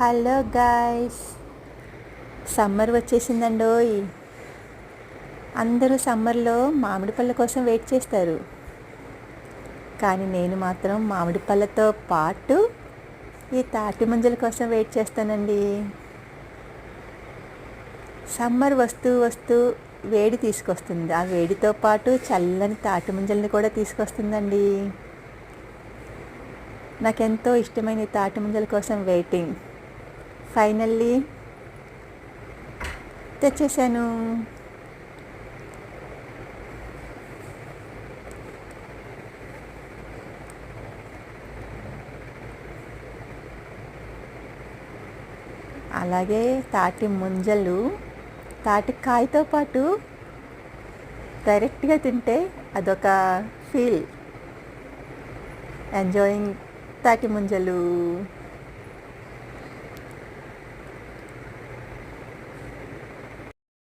Hello guys, summer వచ్చేసిందండోయ్. అందరూ సమ్మర్లో మామిడి పళ్ళ కోసం వెయిట్ చేస్తారు. కానీ నేను మాత్రం మామిడి పళ్ళతో పాటు ఈ తాటి ముంజల కోసం వెయిట్ చేస్తానండి. సమ్మర్ వస్తూ వస్తూ వేడి తీసుకొస్తుంది. ఆ వేడితో పాటు చల్లని తాటి ముంజల్ని కూడా తీసుకొస్తుందండి. నాకెంతో ఇష్టమైన ఈ తాటి ముంజల కోసం వెయిటింగ్. ఫైనల్లీ తెచ్చేసాను. అలాగే తాటి ముంజలు తాటికాయతో పాటు డైరెక్ట్గా తింటే అదొక ఫీల్. ఎంజాయింగ్ తాటి ముంజలు.